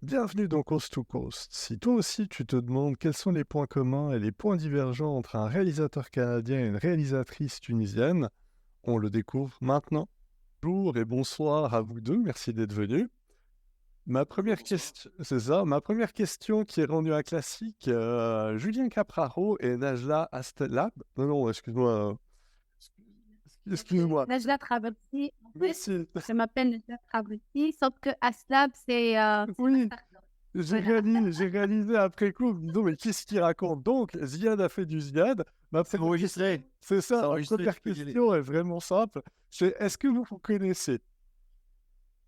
Bienvenue dans Coast to Coast. Si toi aussi tu te demandes quels sont les points communs et les points divergents entre un réalisateur canadien et une réalisatrice tunisienne, on le découvre maintenant. Bonjour et bonsoir à vous deux, merci d'être venus. Ma Bonjour, première bonsoir. question, c'est ça, ma première question qui est rendue un classique, Julien Capraro et Najla Astelab. Non, non, excuse-moi, excuse-moi. Najla Traversi, en fait, Merci. je m'appelle Najla Traversi, sauf que Aslab, c'est ma Oui, start-up. j'ai Voilà. j'ai réalisé après coup, me disant, mais qu'est-ce qu'il raconte? Donc, Ziad a fait du Ziad. Ma C'est première question, enregistré. c'est C'est ça, ma enregistré, première tu peux y aller. question est vraiment simple. C'est est-ce que vous vous connaissez?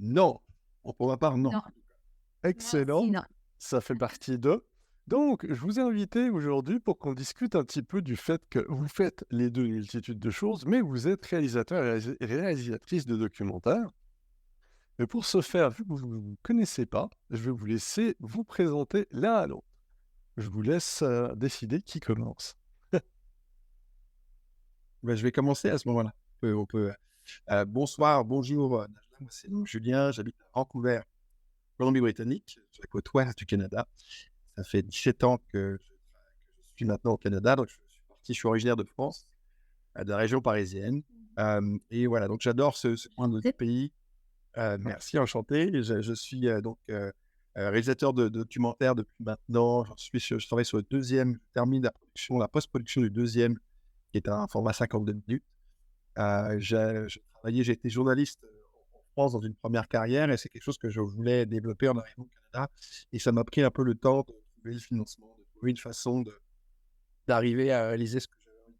Non. Bon, pour ma part, non. Non, moi aussi, Excellent, non. ça fait partie d'eux. Donc, je vous ai invité aujourd'hui pour qu'on discute un petit peu du fait que vous faites les deux une multitude de choses, mais vous êtes réalisateur et réalisatrice de documentaires. Mais pour ce faire, vu que vous ne vous connaissez pas, je vais vous laisser vous présenter l'un à l'autre. Je vous laisse décider qui commence. Ben, je vais commencer à ce moment-là. Bonsoir, bonjour, Najla. Moi, c'est donc Julien. J'habite à Vancouver, Colombie-Britannique, sur la côte ouest du Canada. Ça fait 17 ans que je suis maintenant au Canada. Donc, je suis originaire de France, de la région parisienne. Et voilà, donc j'adore ce coin du pays. Merci, enchanté. Je suis réalisateur de documentaires depuis maintenant. Je travaille sur le deuxième, je termine la post-production du deuxième, qui est un format 52 minutes. J'ai été journaliste en France dans une première carrière et c'est quelque chose que je voulais développer en arrivant au Canada. Et ça m'a pris un peu le temps de trouver le financement, de trouver une façon d'arriver à réaliser ce que j'avais envie de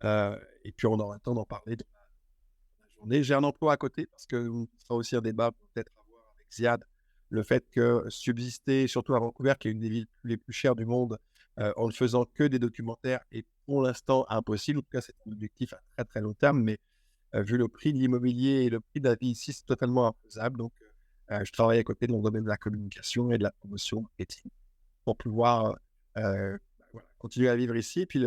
faire. Et puis on aura le temps d'en parler dans la journée. J'ai un emploi à côté parce que ce sera aussi un débat peut-être à voir avec Ziad. Le fait que subsister, surtout à Vancouver, qui est une des villes les plus chères du monde, en ne faisant que des documentaires est pour l'instant impossible. En tout cas, c'est un objectif à très très long terme, mais vu le prix de l'immobilier et le prix de la vie ici, c'est totalement imfaisable. Donc, je travaille à côté dans le domaine de la communication et de la promotion marketing pour pouvoir voilà, continuer à vivre ici. Et puis,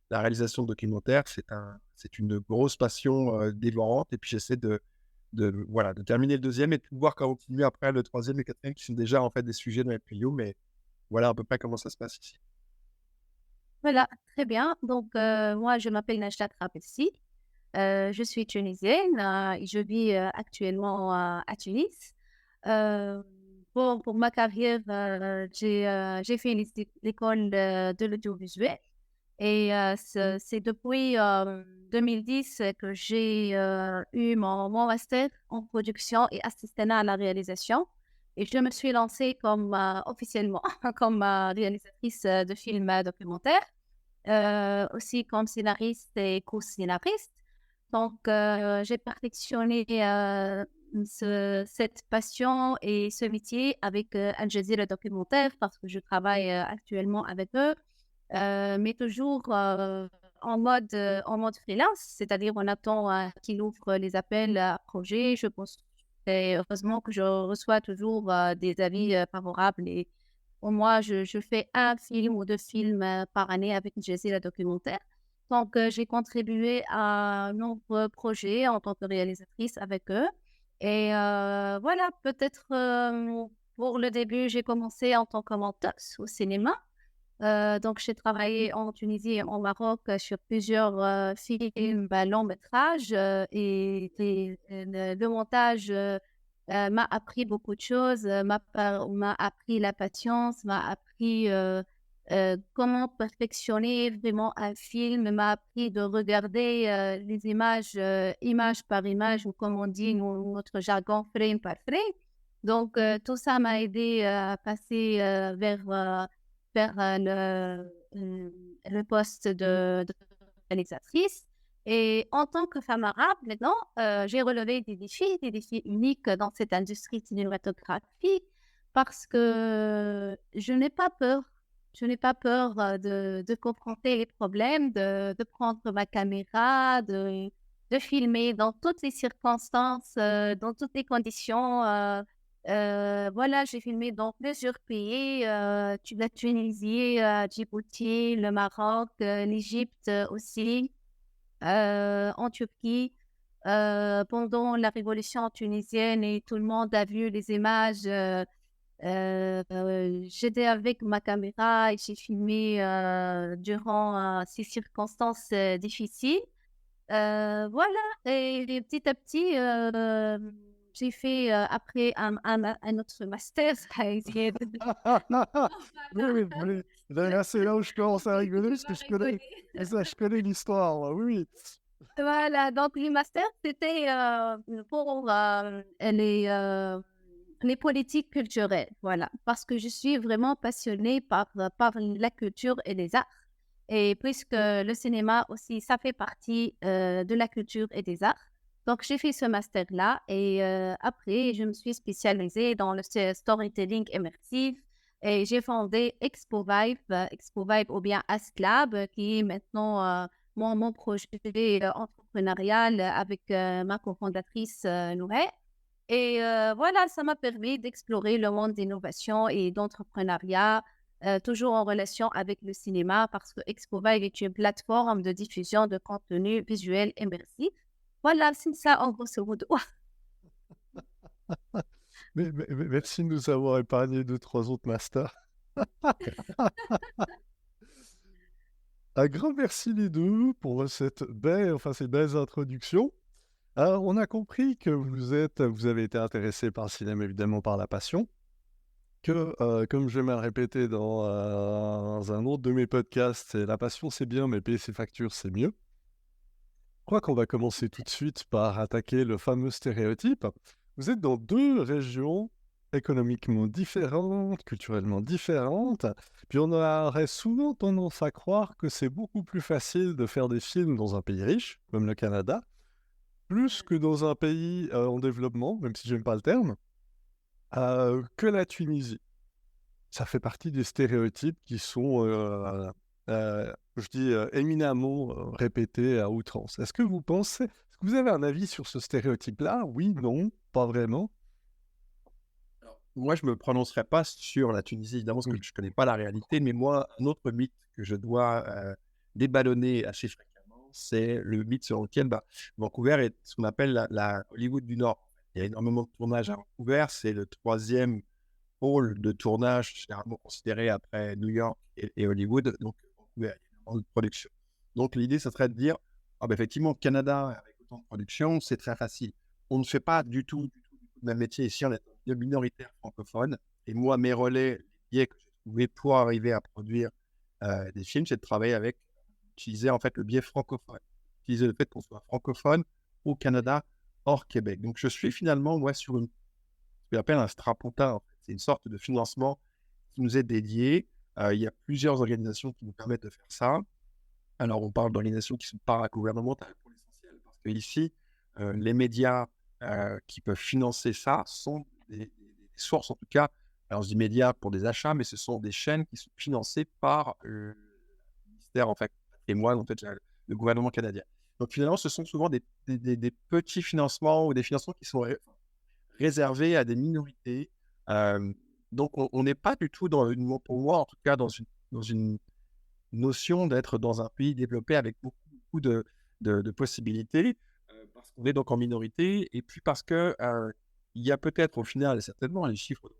la réalisation de documentaires, c'est une grosse passion dévorante. Et puis, j'essaie voilà, de terminer le deuxième et de pouvoir continuer après le troisième et le quatrième, qui sont déjà en fait des sujets dans les tuyaux. Mais voilà à peu près comment ça se passe ici. Voilà, très bien. Donc, moi, je m'appelle Najla Traversi. Je suis tunisienne et je vis actuellement à Tunis. Euh, pour ma carrière, j'ai fait l'école de l'audiovisuel et c'est depuis 2010 que j'ai eu mon master en production et assistanat à la réalisation. Et je me suis lancée comme officiellement comme réalisatrice de films documentaires, aussi comme scénariste et co-scénariste. Donc, j'ai perfectionné cette passion et ce métier avec Al Jazeera Documentaire parce que je travaille actuellement avec eux, mais toujours en mode freelance, c'est-à-dire on attend qu'ils ouvrent les appels à projets. Je pense et heureusement que je reçois toujours des avis favorables et au moins je fais un film ou deux films par année avec Al Jazeera Documentaire. Donc, j'ai contribué à un nombreux projets en tant que réalisatrice avec eux. Et voilà, peut-être pour le début, j'ai commencé en tant que menteuse au cinéma. Donc, j'ai travaillé en Tunisie et au Maroc sur plusieurs films, longs métrages et le montage m'a appris beaucoup de choses, m'a appris la patience, m'a appris comment perfectionner vraiment un film, m'a appris de regarder les images, image par image, ou comme on dit, notre jargon, frame par frame. Donc, tout ça m'a aidé à passer vers le poste de réalisatrice. Et en tant que femme arabe, maintenant, j'ai relevé des défis uniques dans cette industrie cinématographique parce que je n'ai pas peur. Je n'ai pas peur de confronter les problèmes, de prendre ma caméra, de filmer dans toutes les circonstances, dans toutes les conditions. Voilà, j'ai filmé dans plusieurs pays, la Tunisie, Djibouti, le Maroc, l'Égypte aussi, en Turquie, pendant la révolution tunisienne et tout le monde a vu les images. J'étais avec ma caméra et j'ai filmé durant ces circonstances difficiles. Voilà, et petit à petit, j'ai fait après un autre master à essayer de. Oui, oui, oui. Là, c'est là où je commence à rigoler Tu parce que vas rigoler. je connais l'histoire, moi. Oui, oui. Voilà, donc le master, c'était pour les politiques culturelles, voilà, parce que je suis vraiment passionnée par la culture et les arts. Et puisque le cinéma aussi, ça fait partie de la culture et des arts. Donc, j'ai fait ce master-là et après, je me suis spécialisée dans le storytelling immersif et j'ai fondé Expo Vibe ou bien ASCLAB, qui est maintenant mon projet entrepreneurial avec ma cofondatrice Nouré. Et voilà, ça m'a permis d'explorer le monde d'innovation et d'entrepreneuriat, toujours en relation avec le cinéma, parce que ExpoVive est une plateforme de diffusion de contenu visuel immersif. Voilà, c'est ça en grosso modo. Mais merci de nous avoir épargné 2, 3 autres masters. Un grand merci les deux pour ces belles introductions. Alors, on a compris que vous avez été intéressé par le cinéma, évidemment par la passion, que, comme je vais me le répéter dans un autre de mes podcasts, c'est la passion c'est bien, mais payer ses factures c'est mieux. Je crois qu'on va commencer tout de suite par attaquer le fameux stéréotype. Vous êtes dans 2 régions économiquement différentes, culturellement différentes, puis on aurait souvent tendance à croire que c'est beaucoup plus facile de faire des films dans un pays riche, comme le Canada, plus que dans un pays en développement, même si j'aime pas le terme, que la Tunisie. Ça fait partie des stéréotypes qui sont, je dis, éminemment répétés à outrance. Est-ce que vous avez un avis sur ce stéréotype-là? Oui, non, pas vraiment? Alors, moi, je me prononcerai pas sur la Tunisie, évidemment, parce que Oui. je connais pas la réalité, mais moi, un autre mythe que je dois déballonner assez fréquemment, c'est le mythe selon lequel Vancouver est ce qu'on appelle la Hollywood du Nord. Il y a énormément de tournages à Vancouver, c'est le 3e pôle de tournage généralement considéré après New York et Hollywood, donc Vancouver, il y a énormément de production. Donc l'idée, ça serait de dire, effectivement, au Canada, avec autant de production, c'est très facile. On ne fait pas du tout le même métier ici, on est un milieu minoritaire francophone, et moi, mes relais, les biais que j'ai trouvés pour arriver à produire des films, c'est de travailler avec, utiliser en fait le biais francophone, utiliser le fait qu'on soit francophone au Canada, hors Québec. Donc je suis finalement, moi, sur ce qu'on appelle un strapontin, en fait. C'est une sorte de financement qui nous est dédié. Il y a plusieurs organisations qui nous permettent de faire ça. Alors, on parle d'organisations qui sont paragouvernementales pour l'essentiel, parce qu'ici, les médias qui peuvent financer ça sont des sources, en tout cas. Alors, je dis médias pour des achats, mais ce sont des chaînes qui sont financées par le ministère, en fait, patrimoine, en fait, le gouvernement canadien. Donc, finalement, ce sont souvent des petits financements ou des financements qui sont réservé à des minorités. Donc on n'est pas du tout pour moi en tout cas, dans une notion d'être dans un pays développé avec beaucoup de possibilités, parce qu'on est donc en minorité et puis parce que, il y a peut-être au final, et certainement les chiffres vont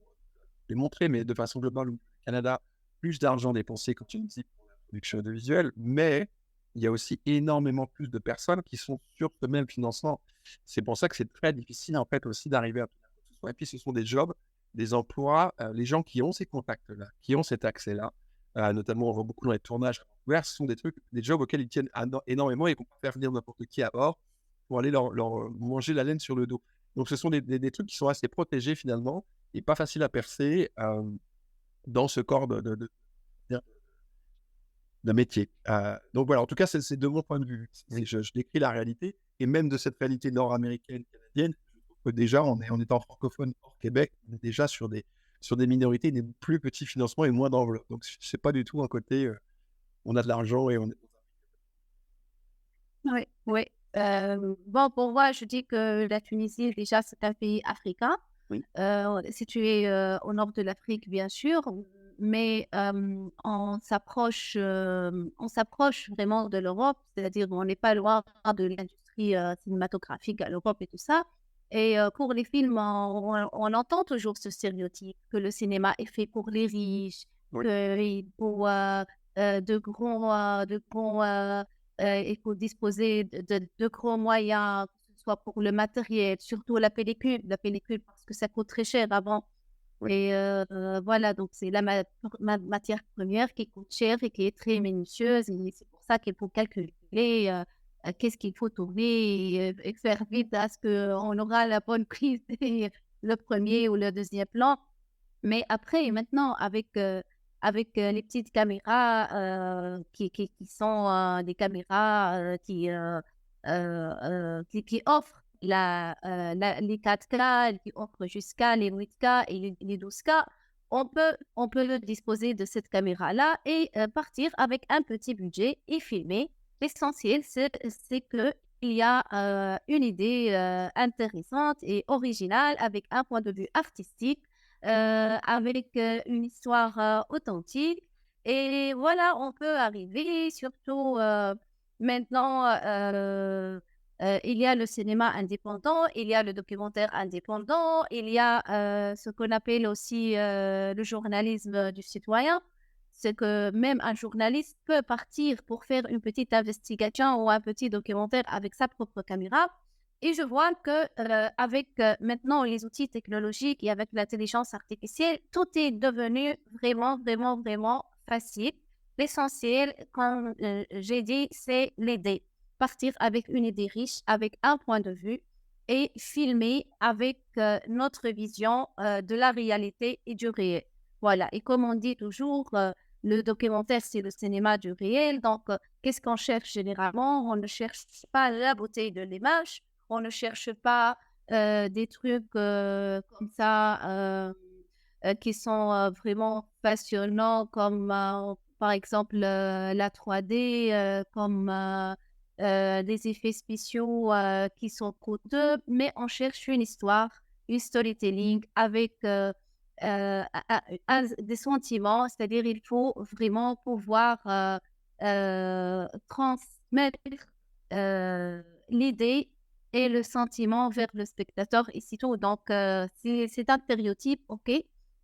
les montrer, mais de façon globale au Canada, plus d'argent dépensé quand tu dis pour la production audiovisuelle, mais il y a aussi énormément plus de personnes qui sont sur ce même financement. C'est pour ça que c'est très difficile en fait aussi d'arriver à obtenir quoi que ce soit. Et puis ce sont des jobs, des emplois, les gens qui ont ces contacts-là, qui ont cet accès-là, notamment on voit beaucoup dans les tournages à Vancouver, ce sont des jobs auxquels ils tiennent énormément et qu'on peut faire venir n'importe qui à bord pour aller leur manger la laine sur le dos. Donc ce sont des trucs qui sont assez protégés finalement et pas faciles à percer dans ce corps d'un métier. Donc voilà, en tout cas, c'est de mon point de vue. Je décris la réalité, et même de cette réalité nord-américaine, canadienne, je trouve que déjà, en étant francophone hors Québec, on est déjà sur des minorités, des plus petits financements et moins d'enveloppe. Donc c'est pas du tout un côté, on a de l'argent et on est... Oui, oui. Bon, pour moi, je dis que la Tunisie, déjà, c'est un pays africain, Oui. situé au nord de l'Afrique, bien sûr, mais on s'approche vraiment de l'Europe, c'est-à-dire on n'est pas loin de l'industrie cinématographique à l'Europe et tout ça. Et pour les films, on entend toujours ce stéréotype que le cinéma est fait pour les riches, Oui. pour de grands, il faut disposer de grands moyens, que ce soit pour le matériel, surtout la pellicule parce que ça coûte très cher avant. Et voilà, donc c'est la matière première qui coûte cher et qui est très minutieuse. Et c'est pour ça qu'il faut calculer qu'est-ce qu'il faut tourner et faire vite à ce qu'on aura la bonne prise et le premier ou le deuxième plan. Mais après, maintenant, avec les petites caméras qui sont des caméras qui offrent les 4K, qui offrent jusqu'à les 8K et les 12K, on peut le disposer de cette caméra-là et partir avec un petit budget et filmer. L'essentiel, c'est qu'il y a une idée intéressante et originale avec un point de vue artistique avec une histoire authentique. Et voilà, on peut arriver, surtout maintenant, il y a le cinéma indépendant, il y a le documentaire indépendant, il y a ce qu'on appelle aussi le journalisme du citoyen. C'est que même un journaliste peut partir pour faire une petite investigation ou un petit documentaire avec sa propre caméra. Et je vois que avec maintenant les outils technologiques et avec l'intelligence artificielle, tout est devenu vraiment, vraiment, vraiment facile. L'essentiel, comme j'ai dit, c'est l'idée. Partir avec une idée riche, avec un point de vue et filmer avec notre vision de la réalité et du réel. Voilà. Et comme on dit toujours, le documentaire, c'est le cinéma du réel. Donc, qu'est-ce qu'on cherche généralement? On ne cherche pas la beauté de l'image. On ne cherche pas des trucs comme ça qui sont vraiment passionnants, comme par exemple la 3D, comme des effets spéciaux qui sont coûteux, mais on cherche une histoire, une storytelling avec des sentiments, c'est-à-dire il faut vraiment pouvoir transmettre l'idée et le sentiment vers le spectateur et c'est tout. Donc, c'est un stéréotype, ok,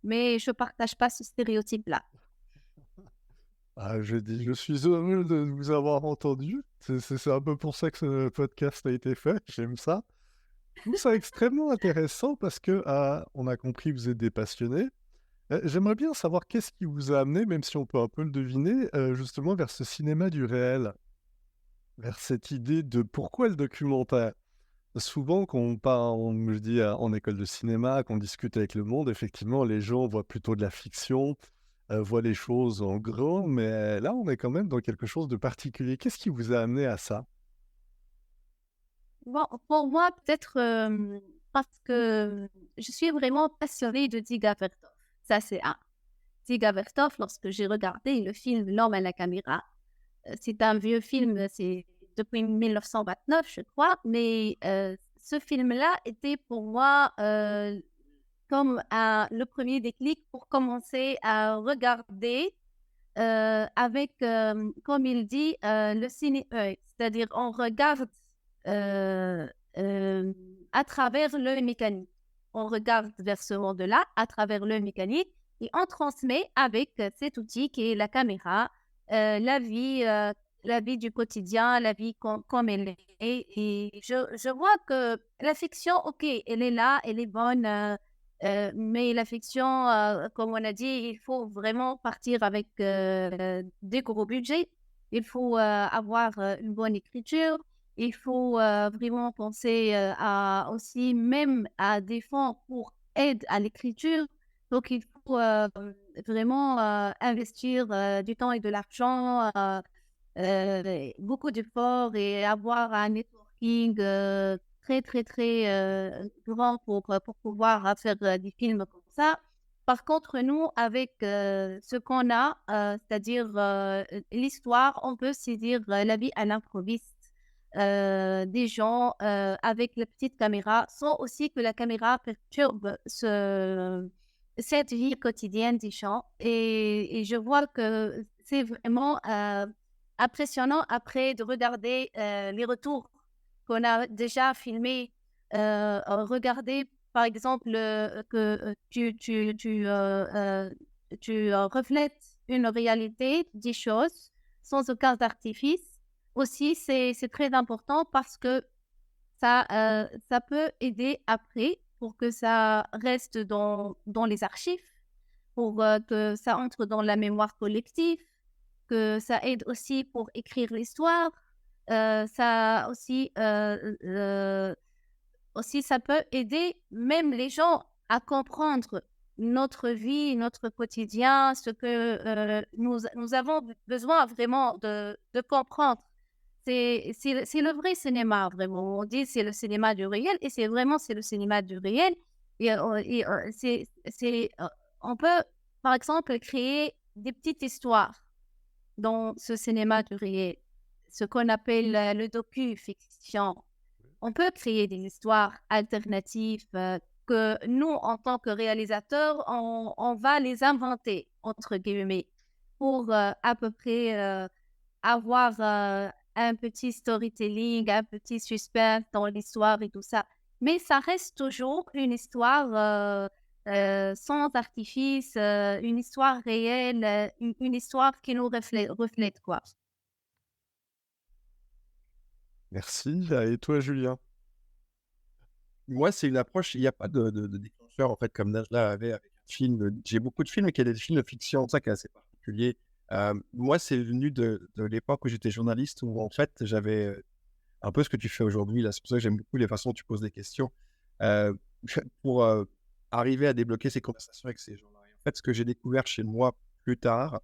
mais je ne partage pas ce stéréotype-là. Ah, je suis heureux de vous avoir entendu. C'est un peu pour ça que ce podcast a été fait. J'aime ça. Je trouve ça extrêmement intéressant parce que on a compris que vous êtes des passionnés. J'aimerais bien savoir qu'est-ce qui vous a amené, même si on peut un peu le deviner, justement vers ce cinéma du réel, vers cette idée de pourquoi le documentaire. Souvent, quand on part, je dis, en école de cinéma, qu'on discute avec le monde, effectivement, les gens voient plutôt de la fiction, voient les choses en grand, mais là, on est quand même dans quelque chose de particulier. Qu'est-ce qui vous a amené à ça? Bon, pour moi, peut-être parce que je suis vraiment passionnée de Dziga Vertov. Ça, c'est un. Dziga Vertov, lorsque j'ai regardé le film L'homme à la caméra, c'est un vieux film, c'est depuis 1929, je crois, mais ce film-là était pour moi comme le premier déclic pour commencer à regarder avec, comme il dit, le ciné-œil, c'est-à-dire on regarde euh, euh, à travers l'œil mécanique. On regarde vers ce monde-là à travers l'œil mécanique et on transmet avec cet outil qui est la caméra, la vie du quotidien, la vie comme elle est. Et je vois que la fiction, ok, elle est là, elle est bonne, mais la fiction, comme on a dit, il faut vraiment partir avec des gros budgets. Il faut avoir une bonne écriture. Il faut vraiment penser aussi même à des fonds pour aide à l'écriture. Donc, il faut vraiment investir du temps et de l'argent, beaucoup d'efforts et avoir un networking très, très, très grand pour pouvoir faire des films comme ça. Par contre, nous, avec ce qu'on a, c'est-à-dire l'histoire, on peut saisir la vie à l'improviste des gens avec la petite caméra, sans aussi que la caméra perturbe cette vie quotidienne des gens. Et je vois que c'est vraiment impressionnant après de regarder les retours qu'on a déjà filmés regarder, par exemple, que tu reflètes une réalité des choses sans aucun artifice. Aussi, c'est très important parce que ça peut aider après pour que ça reste dans les archives, pour que ça entre dans la mémoire collective, que ça aide aussi pour écrire l'histoire. Ça aussi, aussi, ça peut aider même les gens à comprendre notre vie, notre quotidien, ce que nous avons besoin vraiment de comprendre. C'est le vrai cinéma, vraiment. On dit c'est le cinéma du réel, et c'est vraiment c'est le cinéma du réel. On peut, par exemple, créer des petites histoires dans ce cinéma du réel, ce qu'on appelle le docu-fiction. On peut créer des histoires alternatives que nous, en tant que réalisateurs, on va les inventer, entre guillemets, pour à peu près avoir un petit storytelling, un petit suspense dans l'histoire et tout ça. Mais ça reste toujours une histoire sans artifice, une histoire réelle, une histoire qui nous reflète, quoi. Merci. Et toi, Julien? Moi, c'est une approche, il n'y a pas de déclencheur, en fait, comme Najla avait avec un film. J'ai beaucoup de films qui étaient des films de fiction, ça qui est assez particulier. Moi, c'est venu de l'époque où j'étais journaliste, où en fait, j'avais un peu ce que tu fais aujourd'hui. Là, c'est pour ça que j'aime beaucoup les façons dont tu poses des questions. Euh, pour arriver à débloquer ces conversations avec ces gens-là. Et en fait, ce que j'ai découvert chez moi plus tard,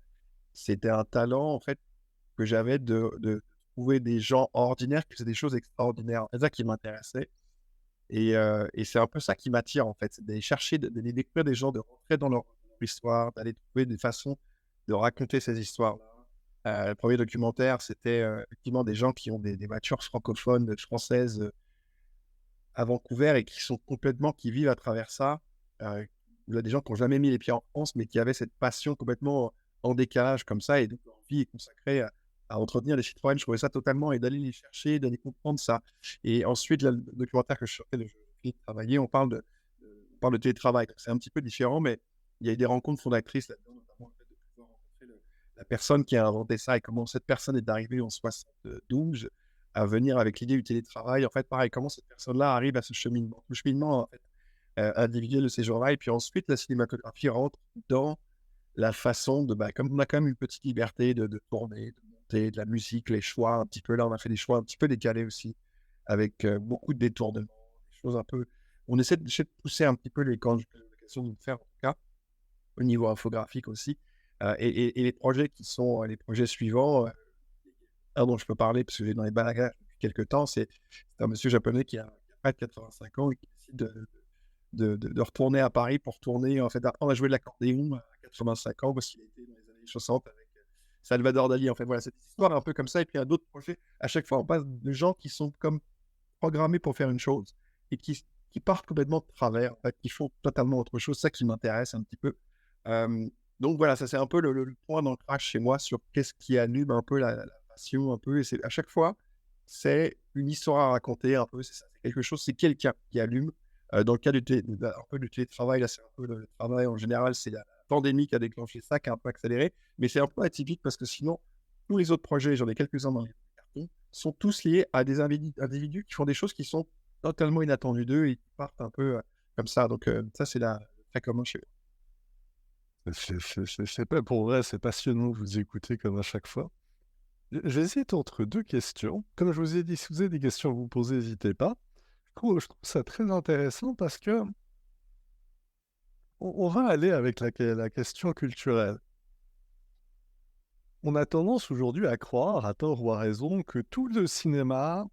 c'était un talent, en fait, que j'avais de trouver des gens ordinaires qui faisaient des choses extraordinaires. C'est ça qui m'intéressait. Et c'est un peu ça qui m'attire, en fait, c'est d'aller chercher, d'aller découvrir des gens, de rentrer dans leur histoire, d'aller trouver des façons de raconter ces histoires-là. Le premier documentaire, c'était effectivement des gens qui ont des voitures francophones, françaises à Vancouver et qui vivent à travers ça. Il y a des gens qui n'ont jamais mis les pieds en France, mais qui avaient cette passion complètement en décalage comme ça, et donc leur vie est consacrée à entretenir les Citroën. Je trouvais ça totalement, et d'aller les chercher, d'aller comprendre ça. Et ensuite, le documentaire que je suis en train de travailler, on parle de télétravail. Donc, c'est un petit peu différent, mais il y a eu des rencontres fondatrices là-dedans, notamment le fait de pouvoir rencontrer la personne qui a inventé ça, et comment cette personne est arrivée en 72 à venir avec l'idée du télétravail. En fait, pareil, comment cette personne-là arrive à ce cheminement. Le cheminement, en fait, individuel de ces gens-là. Et puis ensuite, la cinématographie rentre dans la façon de, comme on a quand même une petite liberté de tourner, de monter, de la musique, les choix un petit peu. Là, on a fait des choix un petit peu décalés aussi, avec beaucoup de détournements, des choses un peu. On essaie de pousser un petit peu les camps, j'ai l'occasion de le faire en tout cas, au niveau infographique aussi. Et les projets qui sont les projets suivants, dont je peux parler parce que j'ai dans les bagages depuis quelques temps, c'est un monsieur japonais qui a près de 85 ans et qui décide de retourner à Paris pour tourner, en fait, d'apprendre à jouer de l'accordéon à 85 ans, parce qu'il était dans les années 60 avec Salvador Dali. En fait, voilà, cette histoire un peu comme ça. Et puis, il y a d'autres projets. À chaque fois, on passe de gens qui sont comme programmés pour faire une chose et qui partent complètement de travers, en fait, qui font totalement autre chose. C'est ça qui m'intéresse un petit peu. Donc, voilà, ça, c'est un peu le point d'ancrage chez moi sur qu'est-ce qui allume un peu la passion, un peu. Et c'est à chaque fois, c'est une histoire à raconter, un peu. C'est ça, c'est quelque chose, c'est quelqu'un qui allume. Dans le cas un peu du télétravail, là, c'est un peu le travail en général, c'est la pandémie qui a déclenché ça, qui a un peu accéléré. Mais c'est un peu atypique parce que sinon, tous les autres projets, j'en ai quelques-uns dans les cartons, sont tous liés à des individus qui font des choses qui sont totalement inattendues d'eux et qui partent un peu comme ça. Donc, ça, c'est très commun chez eux. C'est pas pour vrai, c'est passionnant de vous écouter comme à chaque fois. J'hésite entre deux questions. Comme je vous ai dit, si vous avez des questions à vous poser, n'hésitez pas. Je trouve ça très intéressant parce que on va aller avec la question culturelle. On a tendance aujourd'hui à croire, à tort ou à raison, que tout le cinéma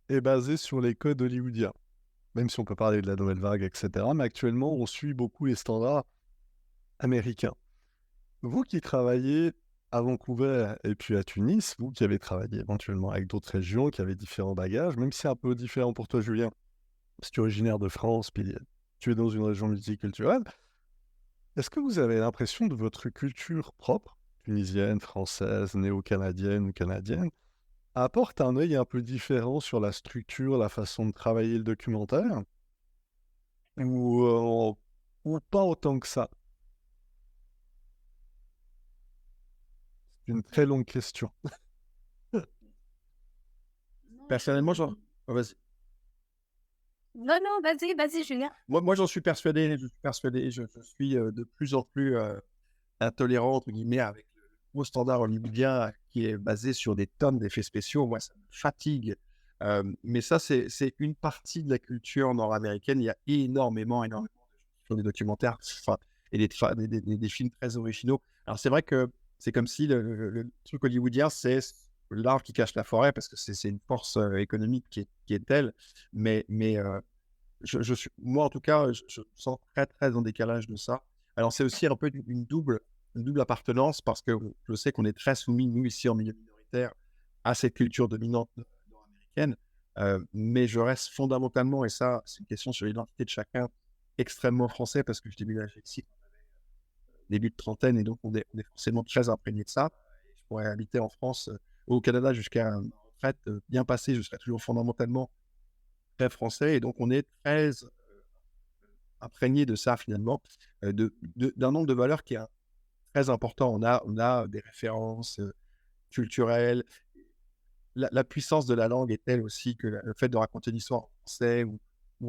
est basé sur les codes hollywoodiens. Même si on peut parler de la nouvelle vague, etc. Mais actuellement, on suit beaucoup les standards américains. Vous qui travaillez à Vancouver et puis à Tunis, vous qui avez travaillé éventuellement avec d'autres régions, qui avez différents bagages, même si c'est un peu différent pour toi, Julien, si tu es originaire de France, puis tu es dans une région multiculturelle, est-ce que vous avez l'impression de votre culture propre, tunisienne, française, néo-canadienne ou canadienne, apporte un œil un peu différent sur la structure, la façon de travailler le documentaire, ou ou pas autant que ça? C'est une très longue question. Non, Personnellement, oh, vas-y. non, vas-y, Julien. Moi, j'en suis persuadé, je suis de plus en plus intolérant, entre guillemets, avec le haut standard hollywoodien qui est basé sur des tonnes d'effets spéciaux. Moi, ça me fatigue. Mais ça, c'est une partie de la culture nord-américaine. Il y a énormément de gens qui font des documentaires enfin, et des films très originaux. Alors, c'est vrai que c'est comme si le truc hollywoodien, c'est l'arbre qui cache la forêt parce que c'est une force économique qui est telle. Mais je suis, moi, en tout cas, je me sens très, très en décalage de ça. Alors, c'est aussi un peu une double appartenance parce que je sais qu'on est très soumis, nous, ici, en milieu minoritaire, à cette culture dominante nord-américaine. Mais je reste fondamentalement, et ça, c'est une question sur l'identité de chacun, extrêmement français parce que je débute ici début de trentaine et donc on est forcément très imprégné de ça. Je pourrais habiter en France ou au Canada jusqu'à une retraite bien passée, je serais toujours fondamentalement très français et donc on est très imprégné de ça finalement, d'un nombre de valeurs qui est très important. On a des références culturelles. La puissance de la langue est telle aussi que le fait de raconter une histoire en français ou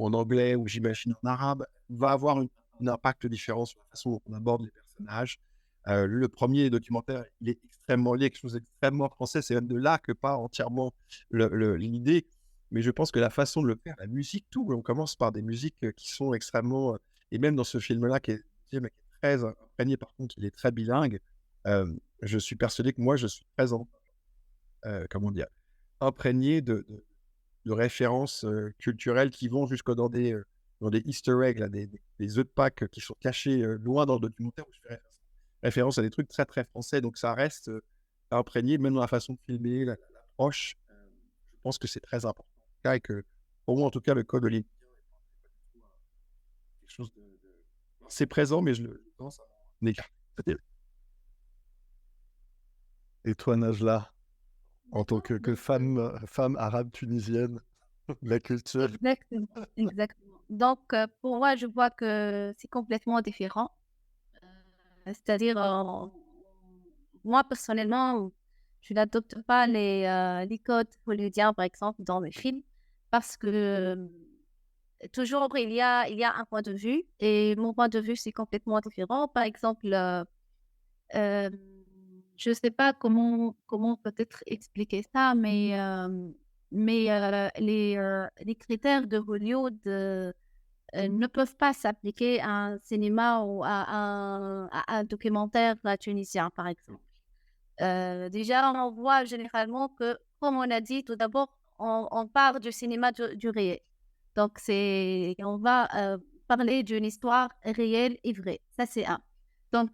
en anglais ou j'imagine en arabe va avoir un impact différent sur la façon dont on aborde les personnages. Le premier documentaire, il est extrêmement lié, quelque chose d'extrêmement français. C'est même de là que part entièrement l'idée. Mais je pense que la façon de le faire, la musique, tout, on commence par des musiques qui sont extrêmement... et même dans ce film-là, qui est très imprégné, par contre, il est très bilingue. Je suis persuadé que moi, je suis très comment dire, imprégné de références culturelles qui vont jusqu'au dans des easter eggs, là, des œufs de Pâques qui sont cachés loin dans le documentaire où je fais référence à des trucs très très français. Donc ça reste imprégné, même dans la façon de filmer, l'approche. Je pense que c'est très important. Et que pour moi, en tout cas, le code olympien est quelque chose c'est présent, mais je le pense à négatif. Et toi, Najla, en tant que femme arabe tunisienne, la culture. Exactement, exactement. Donc, pour moi, je vois que c'est complètement différent. C'est-à-dire, moi, personnellement, je n'adopte pas les codes hollywoodiens, par exemple, dans mes films, parce que toujours, il y a un point de vue, et mon point de vue, c'est complètement différent. Par exemple, euh, je ne sais pas comment peut-être expliquer ça, mais les critères de Hollywood ne peuvent pas s'appliquer à un cinéma ou à un documentaire tunisien, par exemple. Déjà, on voit généralement que, comme on a dit tout d'abord, on parle du cinéma du réel. Donc, on va parler d'une histoire réelle et vraie. Ça, c'est un. Donc,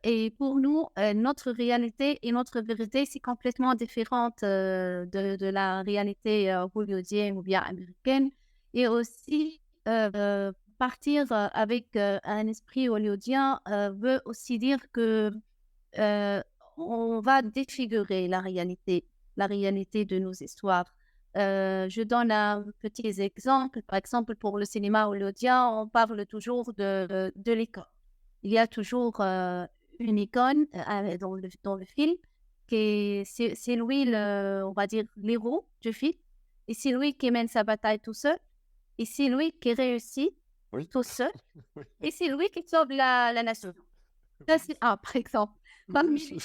et pour nous, notre réalité et notre vérité, c'est complètement différente de la réalité hollywoodienne ou bien américaine. Et aussi, partir avec un esprit hollywoodien veut aussi dire que euh, on va défigurer la réalité de nos histoires. Je donne un petit exemple. Par exemple, pour le cinéma hollywoodien, on parle toujours de l'icône. Il y a toujours une icône dans le film, c'est lui, on va dire, l'héros du film. Et c'est lui qui mène sa bataille tout seul. Et c'est lui qui réussit Oui. tout seul. Oui. Et c'est lui qui sauve la nation. Ça, c'est un, par exemple. Parmi les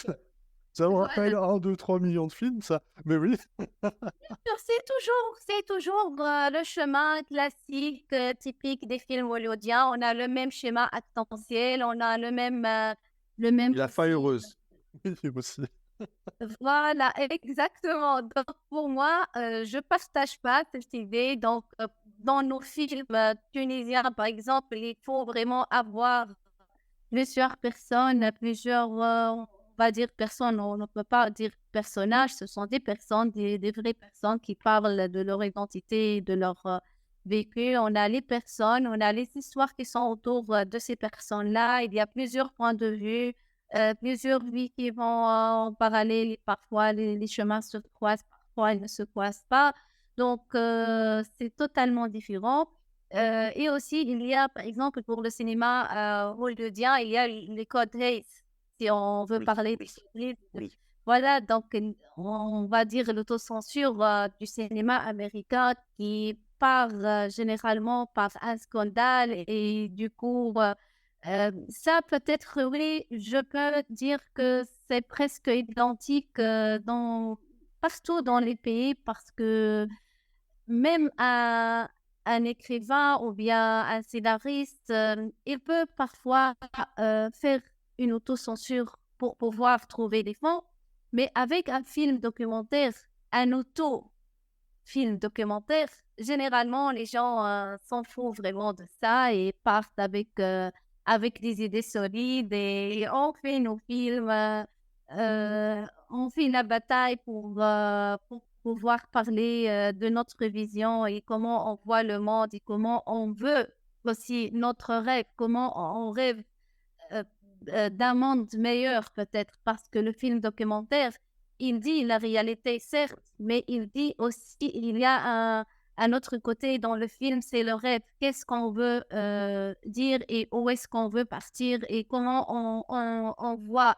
Ça me rappelle 1, 2, 3 millions de films, ça. Mais oui. C'est toujours le chemin classique, typique des films hollywoodiens. On a le même schéma actentiel, on a le même La fin heureuse. Oui, aussi. Voilà, exactement. Donc, pour moi, je partage pas cette idée. Donc, dans nos films tunisiens, par exemple, il faut vraiment avoir plusieurs personnes, on va dire personnes, on ne peut pas dire personnages, ce sont des personnes, des vraies personnes qui parlent de leur identité, de leur vécu. On a les personnes, on a les histoires qui sont autour de ces personnes-là. Il y a plusieurs points de vue, plusieurs vies qui vont en parallèle. Parfois, les chemins se croisent, parfois elles ne se croisent pas. Donc, c'est totalement différent. Et aussi, il y a, par exemple, pour le cinéma hollywoodien, il y a les codes Hays, si on veut Oui, parler de oui, ce livre. oui. Voilà, donc on va dire l'autocensure du cinéma américain qui part généralement par un scandale et du coup, ça peut-être, oui, je peux dire que c'est presque identique partout dans les pays parce que même un écrivain ou bien un scénariste, il peut parfois faire une autocensure pour pouvoir trouver des fonds, mais avec un film documentaire, un auto-film documentaire, généralement, les gens s'en foutent vraiment de ça et partent avec des idées solides et on fait nos films, on fait la bataille pour pouvoir parler de notre vision et comment on voit le monde et comment on veut aussi notre rêve, comment on rêve euh, d'un monde meilleur peut-être, parce que le film documentaire, il dit la réalité, certes, mais il dit aussi, il y a un autre côté dans le film, c'est le rêve. Qu'est-ce qu'on veut dire et où est-ce qu'on veut partir et comment on voit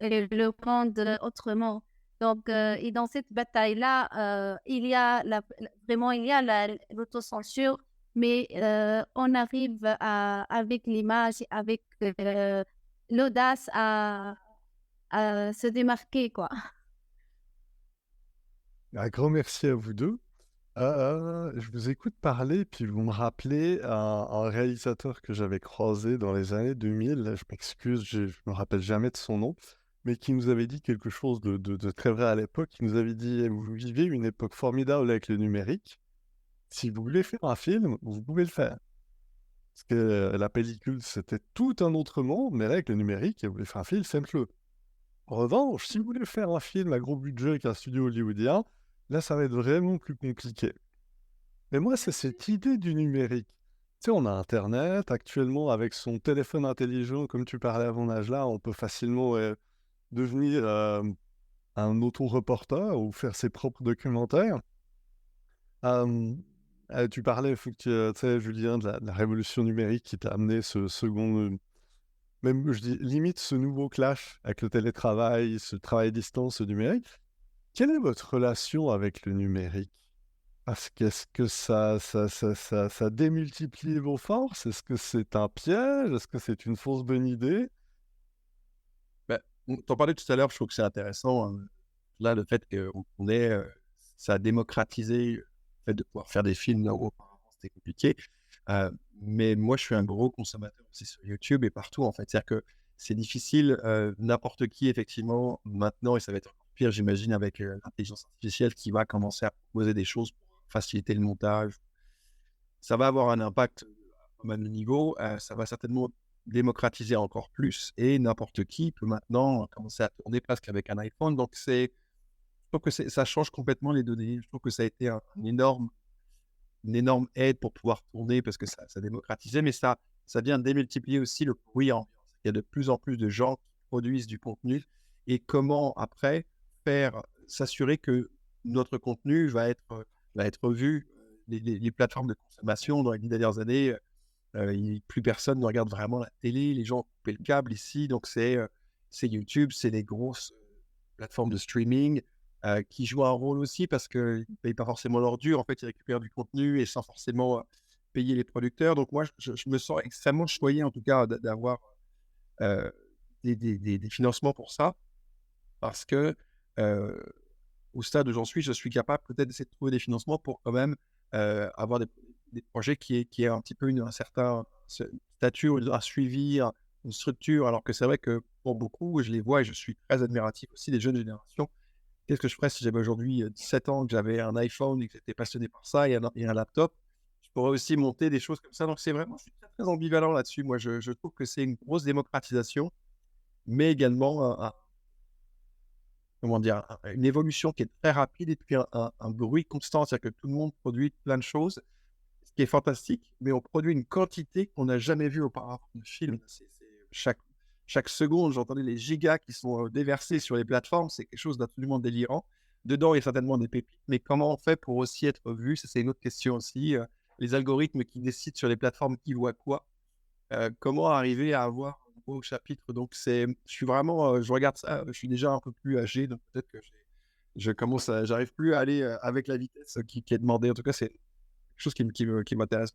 le monde autrement. Donc, et dans cette bataille-là, il y a vraiment il y a l'autocensure, mais on arrive avec l'image, avec l'audace à se démarquer, quoi. Un grand merci à vous deux. Je vous écoute parler, puis vous me rappelez un réalisateur que j'avais croisé dans les années 2000. Je m'excuse, je ne me rappelle jamais de son nom, mais qui nous avait dit quelque chose de très vrai à l'époque. Il nous avait dit, vous vivez une époque formidable avec le numérique. Si vous voulez faire un film, vous pouvez le faire. Parce que la pellicule, c'était tout un autre monde, mais là, avec le numérique, vous voulez faire un film, faites-le. En revanche, si vous voulez faire un film à gros budget avec un studio hollywoodien, là, ça va être vraiment plus compliqué. Mais moi, c'est cette idée du numérique. Tu sais, on a Internet, actuellement, avec son téléphone intelligent, comme tu parlais à mon âge là, on peut facilement devenir un auto-reporter ou faire ses propres documentaires. Euh, Tu parlais, faut que tu sais, Julien, de la révolution numérique qui t'a amené ce second, même je dis limite ce nouveau clash avec le télétravail, ce travail à distance, ce numérique. Quelle est votre relation avec le numérique? Parce qu'est-ce que ça démultiplie vos forces? Est-ce que c'est un piège? Est-ce que c'est une fausse bonne idée? Bah, t'en parlais tout à l'heure, je trouve que c'est intéressant. Là, le fait qu'on ait, ça a démocratisé le fait de pouvoir faire des films là où auparavant c'était compliqué. Mais moi, je suis un gros consommateur aussi sur YouTube et partout, en fait. C'est-à-dire que c'est difficile, n'importe qui, effectivement, maintenant, et ça va être encore pire, j'imagine, avec l'intelligence artificielle qui va commencer à proposer des choses pour faciliter le montage. Ça va avoir un impact à pas mal de niveaux. Ça va certainement démocratiser encore plus et n'importe qui peut maintenant commencer à tourner presque avec un iPhone. Donc, je trouve que ça change complètement les données. Je trouve que ça a été une énorme aide pour pouvoir tourner parce que ça démocratisait, mais ça vient démultiplier aussi le bruit ambiant. Il y a de plus en plus de gens qui produisent du contenu et comment après s'assurer que notre contenu va être vu. Les plateformes de consommation dans les 10 dernières années, plus personne ne regarde vraiment la télé, les gens ont coupé le câble ici, donc c'est YouTube, c'est les grosses plateformes de streaming qui jouent un rôle aussi parce qu'ils ne payent pas forcément leur dû. En fait, ils récupèrent du contenu et sans forcément payer les producteurs. Donc moi, je me sens extrêmement choyé en tout cas d'avoir euh, des financements pour ça parce que au stade où j'en suis, je suis capable peut-être d'essayer de trouver des financements pour quand même avoir des projets qui aient un petit peu un certain statut, un suivi, une structure, alors que c'est vrai que pour beaucoup, je les vois et je suis très admiratif aussi des jeunes générations. Qu'est-ce que je ferais si j'avais aujourd'hui 17 ans, que j'avais un iPhone et que j'étais passionné par ça et un laptop? Je pourrais aussi monter des choses comme ça. Donc c'est vraiment, je suis très, très ambivalent là-dessus. Moi, je trouve que c'est une grosse démocratisation, mais également comment dire, une évolution qui est très rapide et puis un bruit constant, c'est-à-dire que tout le monde produit plein de choses, ce qui est fantastique, mais on produit une quantité qu'on n'a jamais vue auparavant de films. Chaque seconde, j'entendais les gigas qui sont déversés sur les plateformes, c'est quelque chose d'absolument délirant. dedans, il y a certainement des pépites, mais comment on fait pour aussi être vu? Ça, c'est une autre question aussi. Les algorithmes qui décident sur les plateformes qui voient quoi. Comment arriver à avoir un beau chapitre? Donc je suis vraiment, je regarde ça, je suis déjà un peu plus âgé, donc peut-être que j'arrive plus à aller, avec la vitesse qui est demandée. En tout cas, c'est quelque chose qui m'intéresse.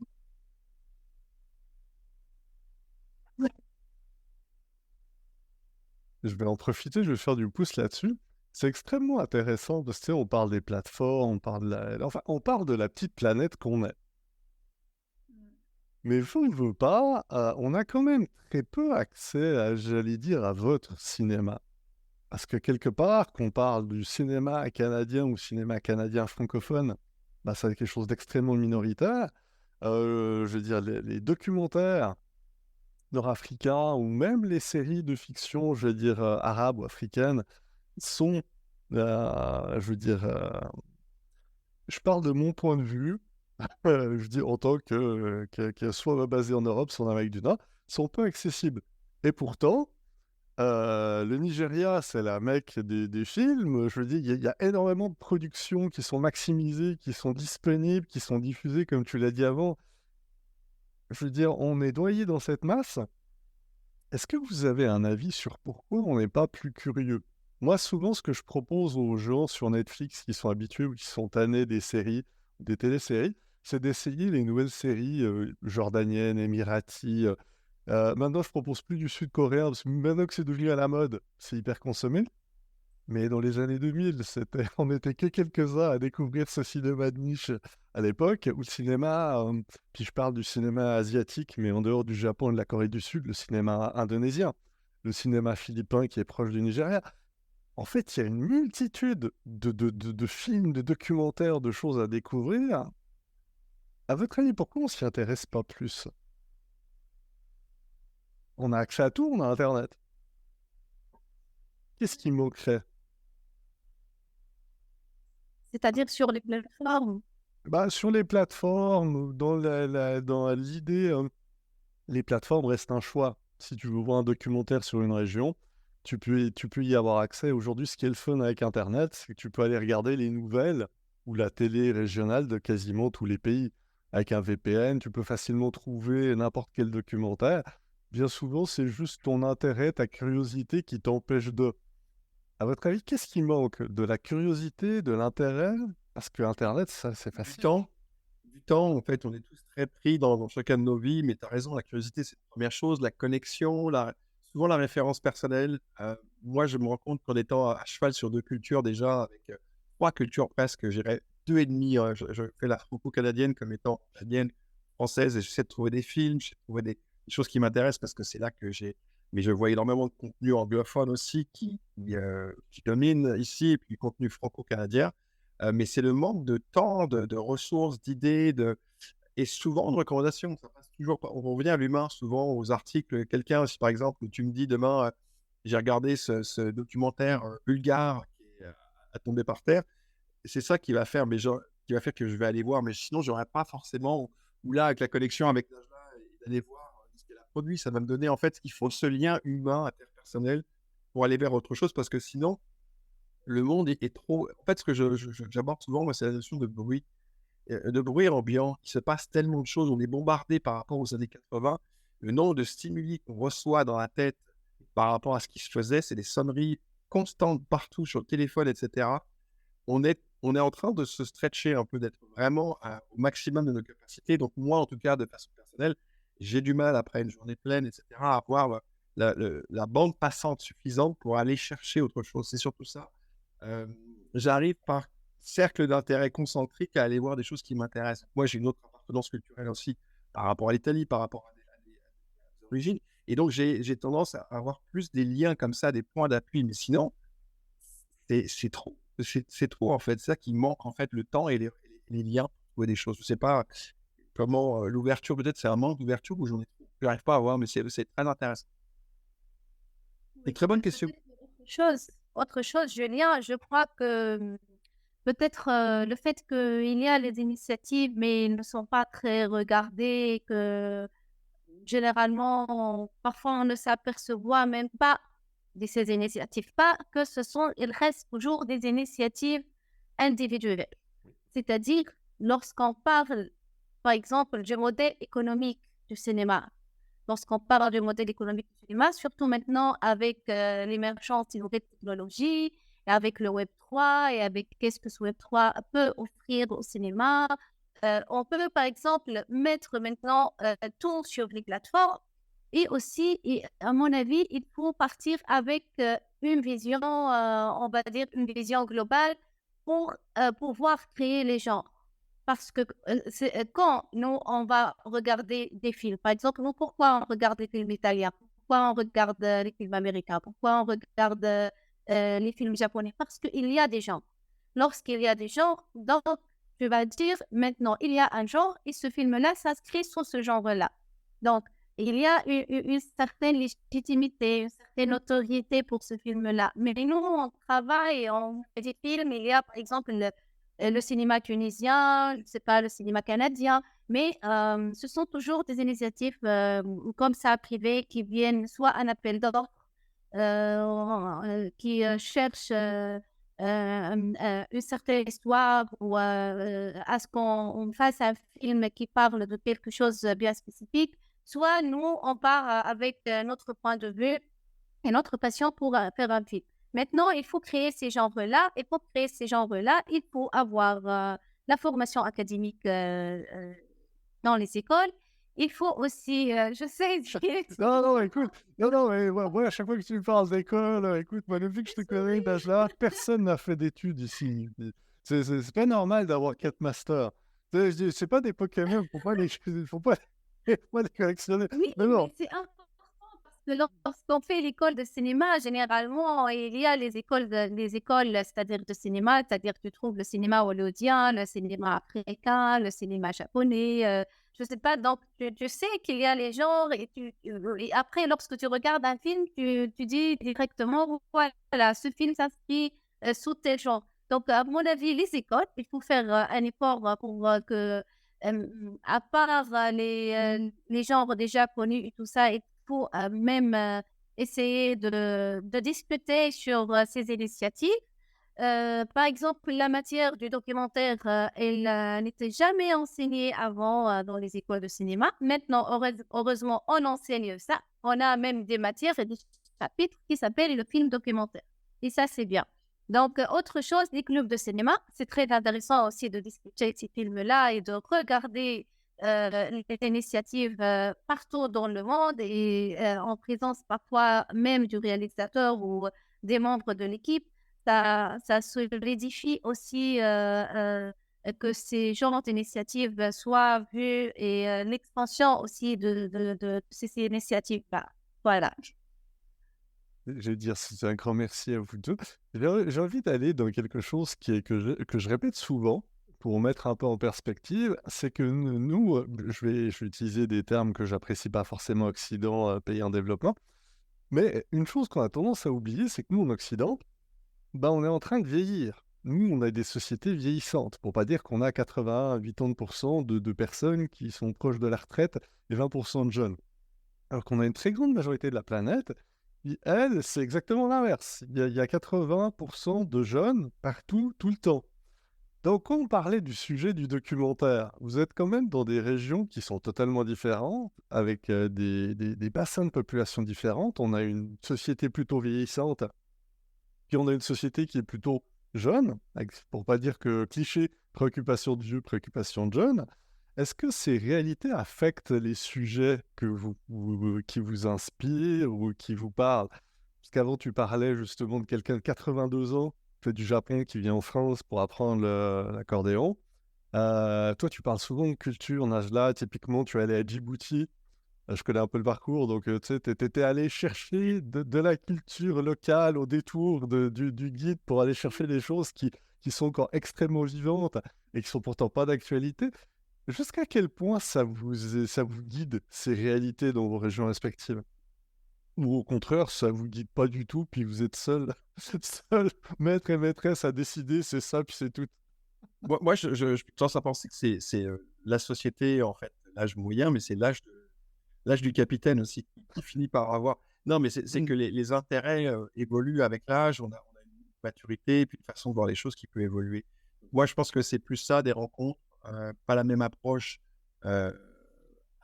Je vais en profiter, je vais faire du pouce là-dessus. C'est extrêmement intéressant parce que, tu sais, on parle des plateformes, on parle de la petite planète qu'on est. Mais veut ou veut pas, on a quand même très peu accès à, j'allais dire, à votre cinéma. Parce que quelque part, qu'on parle du cinéma canadien ou cinéma canadien francophone, bah, c'est quelque chose d'extrêmement minoritaire. Je veux dire, les documentaires nord-africains ou même les séries de fiction, je veux dire, arabes ou africaines, sont, je veux dire, je parle de mon point de vue, je dis en tant que soit basé en Europe, soit en Amérique du Nord, sont peu accessibles. Et pourtant, le Nigeria, c'est la mecque des films. Je veux dire, il y a énormément de productions qui sont maximisées, qui sont disponibles, qui sont diffusées, comme tu l'as dit avant. Je veux dire, on est noyé dans cette masse. Est-ce que vous avez un avis sur pourquoi on n'est pas plus curieux? Moi, souvent, ce que je propose aux gens sur Netflix qui sont habitués ou qui sont tannés des séries, des téléséries, c'est d'essayer les nouvelles séries jordaniennes, émiraties. Maintenant, je propose plus du sud-coréen, parce que maintenant que c'est devenu à la mode, c'est hyper consommé. Mais dans les années 2000, on n'était que quelques-uns à découvrir ce cinéma de niche à l'époque, où le cinéma, puis je parle du cinéma asiatique, mais en dehors du Japon et de la Corée du Sud, le cinéma indonésien, le cinéma philippin qui est proche du Nigeria. En fait, il y a une multitude de films, de documentaires, de choses à découvrir. À votre avis, pourquoi on s'y intéresse pas plus? On a accès à tout, on a Internet. Qu'est-ce qui manquerait? C'est-à-dire sur les plateformes. Bah, sur les plateformes, dans l'idée, les plateformes restent un choix. Si tu veux voir un documentaire sur une région, tu peux y avoir accès. Aujourd'hui, ce qui est le fun avec Internet, c'est que tu peux aller regarder les nouvelles ou la télé régionale de quasiment tous les pays. Avec un VPN, tu peux facilement trouver n'importe quel documentaire. Bien souvent, c'est juste ton intérêt, ta curiosité qui t'empêche de. À votre avis, qu'est-ce qui manque? De la curiosité, de l'intérêt? Parce que Internet, ça, c'est Du facile. temps. Du temps, en fait, on est tous très pris dans chacun de nos vies, mais tu as raison, la curiosité, c'est la première chose, la connexion, souvent la référence personnelle. Moi, je me rends compte qu'en étant à cheval sur 2 cultures déjà, avec 3 cultures presque, je dirais 2 et demi, je fais la franco-canadienne comme étant canadienne, française et j'essaie de trouver des films, j'essaie de trouver des choses qui m'intéressent parce que c'est là que mais je vois énormément de contenu anglophone aussi qui domine ici et puis du contenu franco-canadien. Mais c'est le manque de temps, de ressources, d'idées, et souvent de recommandations. Ça passe toujours par on revient à l'humain, souvent aux articles. Quelqu'un, si par exemple, tu me dis demain, j'ai regardé ce documentaire, bulgare qui est, à tomber par terre, c'est ça qui va faire qui va faire que je vais aller voir, mais sinon j'aurais pas forcément ou là, avec la connexion avec l'âge et d'aller voir, ce qu'elle a produit, ça va me donner en fait, il faut ce lien humain, interpersonnel pour aller vers autre chose parce que sinon le monde est trop en fait, ce que j'aborde souvent, moi, c'est la notion de bruit ambiant. Il se passe tellement de choses, on est bombardé par rapport aux années 80. Le nombre de stimuli qu'on reçoit dans la tête par rapport à ce qui se faisait, c'est des sonneries constantes partout sur le téléphone et cetera. On est en train de se stretcher un peu, d'être vraiment au maximum de nos capacités. Donc moi, en tout cas, de façon personnelle, j'ai du mal après une journée pleine et cetera, à avoir la bande passante suffisante pour aller chercher autre chose. C'est surtout ça. J'arrive par cercle d'intérêt concentrique à aller voir des choses qui m'intéressent. Moi, j'ai une autre appartenance culturelle aussi par rapport à l'Italie, par rapport à des origines. Et donc, j'ai tendance à avoir plus des liens comme ça, des points d'appui. Mais sinon, c'est trop. C'est trop, en fait. C'est ça qui manque, en fait, le temps et les liens pour trouver des choses. Je ne sais pas comment l'ouverture, peut-être c'est un manque d'ouverture ou j'en ai trop. Je n'arrive pas à voir, mais c'est très intéressant. C'est une Oui, très bonne question. peut-être autre chose, Julien, je crois que peut-être le fait qu'il y a les initiatives, mais elles ne sont pas très regardées, que généralement, parfois on ne s'aperçoit même pas de ces initiatives. Pas que ce sont, il reste toujours des initiatives individuelle. C'est-à-dire, lorsqu'on parle, par exemple, du modèle économique du cinéma, lorsqu'on parle du modèle économique du cinéma, surtout maintenant avec l'émergence de nouvelles technologies, et avec le Web3 et avec qu'est-ce que ce Web3 peut offrir au cinéma. On peut, par exemple, mettre maintenant tout sur les plateformes et aussi, à mon avis, il faut partir avec une vision, on va dire, une vision globale pour pouvoir créer les genres. Parce que quand nous, on va regarder des films, par exemple, nous, pourquoi on regarde les films italiens? Pourquoi on regarde les films américains? Pourquoi on regarde les films japonais? Parce qu'il y a des genres. Lorsqu'il y a des genres, donc, tu vas dire, maintenant, il y a un genre et ce film-là s'inscrit sur ce genre-là. Donc, il y a une certaine légitimité, une certaine notoriété pour ce film-là. Mais nous, on travaille, on fait des films. Il y a, par exemple, le cinéma tunisien, je ne sais pas, le cinéma canadien. Mais ce sont toujours des initiatives comme ça, privées, qui viennent soit un appel d'offres, qui cherchent une certaine histoire ou à ce qu'on fasse un film qui parle de quelque chose de bien spécifique. Soit nous, on part avec notre point de vue et notre passion pour faire un film. Maintenant, il faut créer ces genres-là. Et pour créer ces genres-là, il faut avoir la formation académique dans les écoles. Il faut aussi, je sais, Non, non, écoute, non, mais moi, à chaque fois que tu me parles d'école, écoute, moi, depuis que je te connais d'âge-là, personne n'a fait d'études ici. C'est pas normal d'avoir 4 masters. C'est pas des Pokémon, faut pas les collectionner. Oui, Mais non, mais c'est important parce que lorsqu'on fait l'école de cinéma, généralement, il y a les écoles, c'est-à-dire de cinéma, c'est-à-dire que tu trouves le cinéma hollywoodien, le cinéma africain, le cinéma japonais, je ne sais pas. Donc, tu sais qu'il y a les genres et après, lorsque tu regardes un film, tu dis directement, voilà, ce film s'inscrit sous tel genre. Donc, à mon avis, les écoles, il faut faire un effort pour que à part les genres déjà connus et tout ça, il faut même essayer de discuter sur ces initiatives. Par exemple, la matière du documentaire, elle n'était jamais enseignée avant dans les écoles de cinéma. Maintenant, heureusement, on enseigne ça. On a même des matières et des chapitres qui s'appellent le film documentaire. Et ça, c'est bien. Donc, autre chose, les clubs de cinéma, c'est très intéressant aussi de discuter ces films-là et de regarder les initiatives partout dans le monde et en présence parfois même du réalisateur ou des membres de l'équipe. Ça solidifie aussi que ces genres d'initiatives soient vues et l'expansion aussi de ces initiatives-là. Voilà. je vais dire, c'est un grand merci à vous deux. J'ai envie d'aller dans quelque chose que je répète souvent pour mettre un peu en perspective, c'est que nous, je vais utiliser des termes que j'apprécie pas forcément Occident, pays en développement, mais une chose qu'on a tendance à oublier, c'est que nous, en Occident, bah, on est en train de vieillir. Nous, on a des sociétés vieillissantes, pour pas dire qu'on a 80-80% de personnes qui sont proches de la retraite et 20% de jeunes. Alors qu'on a une très grande majorité de la planète, qui, elle, c'est exactement l'inverse. Il y a 80% de jeunes partout, tout le temps. Donc, quand on parlait du sujet du documentaire, vous êtes quand même dans des régions qui sont totalement différentes, avec des bassins de population différentes. On a une société plutôt vieillissante, puis on a une société qui est plutôt jeune, pour pas dire que cliché, préoccupation de vieux, préoccupation de jeunes. Est-ce que ces réalités affectent les sujets qui vous inspirent ou qui vous parlent? Parce qu'avant, tu parlais justement de quelqu'un de 82 ans, fait du Japon, qui vient en France pour apprendre l'accordéon. Toi, tu parles souvent de culture en âge là. Typiquement, tu es allé à Djibouti. Je connais un peu le parcours, donc tu sais, t'étais allé chercher de la culture locale au détour du guide pour aller chercher des choses qui sont encore extrêmement vivantes et qui sont pourtant pas d'actualité. Jusqu'à quel point ça vous guide, ces réalités dans vos régions respectives? Ou au contraire, ça vous guide pas du tout, puis vous êtes seul, seul maître et maîtresse à décider, c'est ça, puis c'est tout. Moi, je tendance à penser que c'est la société, en fait, l'âge moyen, mais c'est l'âge du capitaine aussi, qui finit par avoir. Non, mais c'est que les intérêts évoluent avec l'âge, on a une maturité, puis une façon de voir les choses qui peut évoluer. moi, je pense que c'est plus ça, des rencontres, pas la même approche à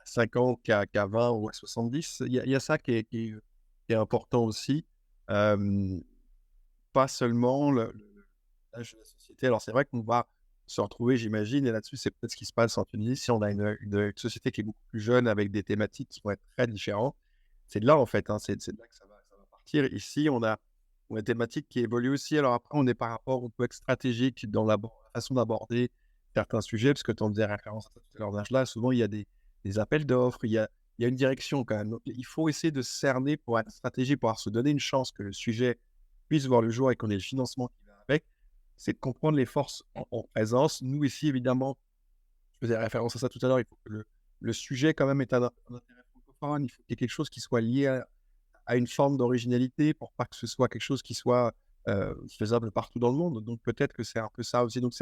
50 qu'à 20 ou à 70. Il y a ça qui est important aussi. Euh, Pas seulement l'âge de la société. Alors, c'est vrai qu'on va se retrouver, j'imagine, et là-dessus, c'est peut-être ce qui se passe en Tunisie, si on a une société qui est beaucoup plus jeune avec des thématiques qui vont être très différentes. C'est de là, en fait, hein, c'est de là que ça va partir. Ici, on a des thématiques qui évoluent aussi. Alors après, on est par rapport, on peut être stratégique dans la façon d'aborder certains sujets, parce que tu en faisais référence à ça tout à l'heure, Najla, souvent, il y a des appels d'offres, il y a une direction quand même. Donc, il faut essayer de se cerner pour être stratégique, pour pouvoir se donner une chance que le sujet puisse voir le jour et qu'on ait le financement qui va avec. C'est de comprendre les forces en présence. Nous, ici, évidemment, je faisais référence à ça tout à l'heure, il faut que le sujet, quand même, ait un intérêt francophone. Il faut qu'il y ait quelque chose qui soit lié à une forme d'originalité pour pas que ce soit quelque chose qui soit faisable partout dans le monde. Donc, peut-être que c'est un peu ça aussi. Donc,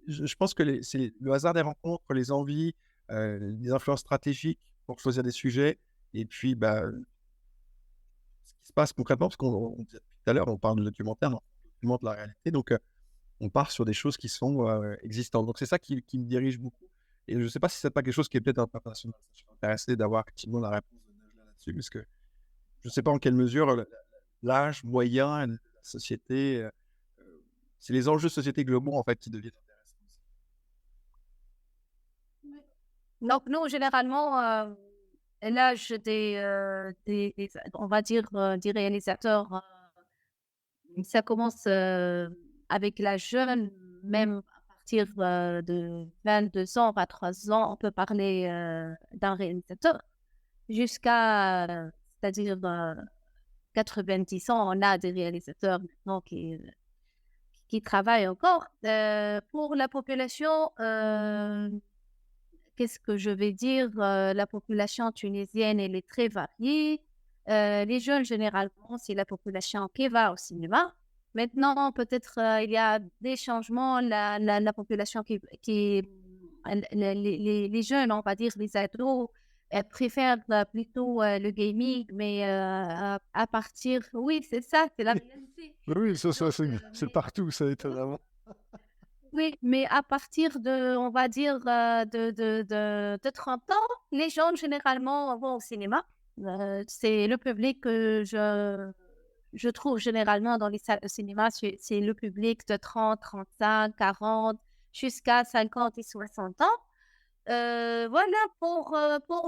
je pense que c'est le hasard des rencontres, les envies, les influences stratégiques pour choisir des sujets. Et puis, ce qui se passe concrètement, parce qu'on disait depuis tout à l'heure, on parle de documentaire, on documente la réalité. Donc, on part sur des choses qui sont existantes. Donc, c'est ça qui me dirige beaucoup. Et je ne sais pas si c'est pas quelque chose qui est peut-être international. Je suis intéressé d'avoir effectivement la réponse de Najla là-dessus, parce que je ne sais pas en quelle mesure l'âge moyen de la société, c'est les enjeux de société globaux, en fait, qui deviennent intéressants aussi. Donc, nous, généralement, l'âge on va dire, des réalisateurs, ça commence avec l'âge jeune, même à partir de 22 ans, 23 ans, on peut parler d'un réalisateur, jusqu'à, c'est-à-dire 90 ans, on a des réalisateurs maintenant qui travaillent encore. Pour la population, qu'est-ce que je vais dire? La population tunisienne, elle est très variée. Les jeunes, généralement, c'est la population qui va au cinéma. Maintenant, peut-être il y a des changements. La population les jeunes, on va dire, les ados, préfèrent plutôt le gaming, mais à partir... Oui, c'est ça, c'est la réalité. Oui, ça, Donc, c'est partout, ça, étonnamment. oui, mais à partir de, on va dire, de 30 ans, les gens généralement vont au cinéma. C'est le public que je trouve généralement dans les salles de cinéma, c'est le public de 30, 35, 40, jusqu'à 50 et 60 ans. Voilà, pour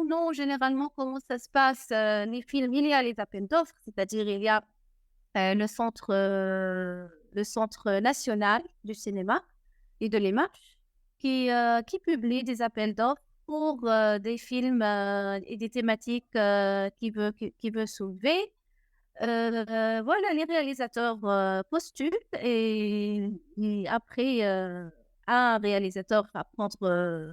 nous, généralement, comment ça se passe, les films, il y a les appels d'offres, c'est-à-dire il y a le centre national du cinéma et de l'image qui publie des appels d'offres pour des films et des thématiques qu'il veut soulever. Voilà, les réalisateurs postulent et après, un réalisateur va prendre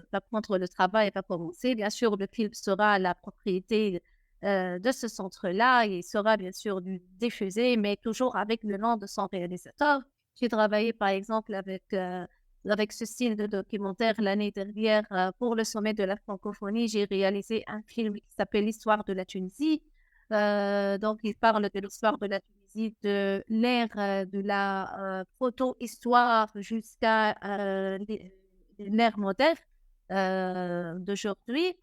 le travail et va commencer. Bien sûr, le film sera la propriété de ce centre-là. Il sera bien sûr diffusé, mais toujours avec le nom de son réalisateur. J'ai travaillé, par exemple, avec ce style de documentaire l'année dernière pour le sommet de la francophonie. J'ai réalisé un film qui s'appelle L'histoire de la Tunisie. Donc, il parle de l'histoire de la Tunisie, de l'ère de la proto-histoire jusqu'à l'ère moderne d'aujourd'hui.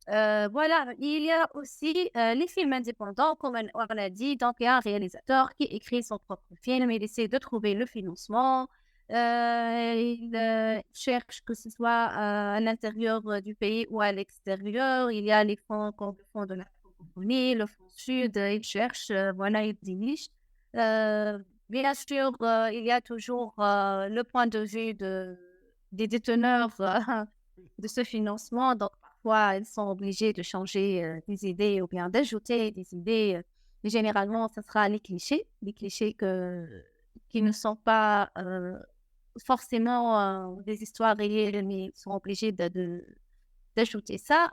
Voilà, il y a aussi les films indépendants, comme on a dit. Donc, il y a un réalisateur qui écrit son propre film, il essaie de trouver le financement. Il cherche que ce soit à l'intérieur du pays ou à l'extérieur. Il y a les fonds comme le fonds de la francophonie, le fonds sud, il cherche, voilà, il dirige. Bien sûr, il y a toujours le point de vue des déteneurs de ce financement. Donc, parfois, ils sont obligés de changer des idées ou bien d'ajouter des idées. Mais généralement, ce sera les clichés qui ne sont pas forcément des histoires réelles, mais ils sont obligés d'ajouter ça.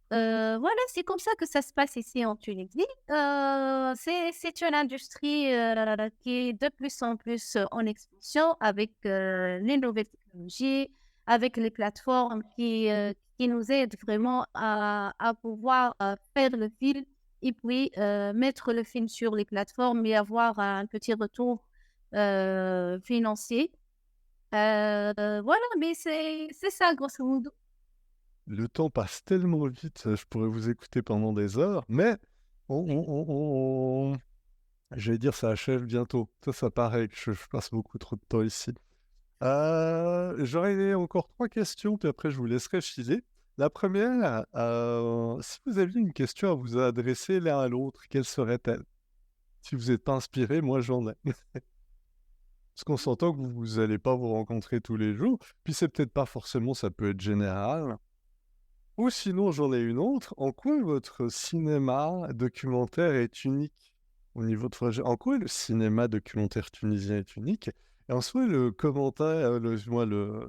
Voilà, c'est comme ça que ça se passe ici en Tunisie. C'est une industrie qui est de plus en plus en expansion avec les nouvelles technologies, avec les plateformes qui nous aident vraiment à pouvoir faire le film et puis mettre le film sur les plateformes et avoir un petit retour financier. Voilà, mais c'est ça, grosso modo. Le temps passe tellement vite, je pourrais vous écouter pendant des heures, mais on j'allais dire ça achève bientôt. Ça paraît que je passe beaucoup trop de temps ici. J'aurais encore 3 questions, puis après je vous laisserai filer. La première, si vous aviez une question à vous adresser l'un à l'autre, quelle serait-elle? Si vous n'êtes pas inspiré, moi j'en ai. Parce qu'on s'entend que vous allez pas vous rencontrer tous les jours, puis c'est peut-être pas forcément, ça peut être général. Ou sinon, j'en ai une autre. En quoi votre cinéma documentaire est unique au niveau de projet? En quoi le cinéma documentaire tunisien est unique? Et en soi, le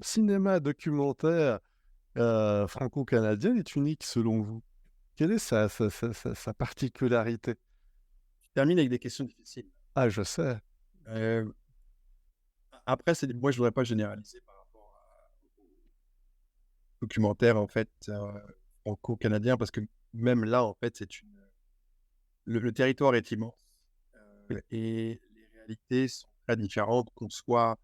cinéma documentaire franco-canadien est unique selon vous? Quelle est sa particularité? Je termine avec des questions difficiles. Ah, je sais. Euh, Après, moi, je voudrais pas généraliser par rapport au documentaire, en fait, franco-canadien, parce que même là, en fait, le territoire est immense et les réalités sont très différentes, qu'on soit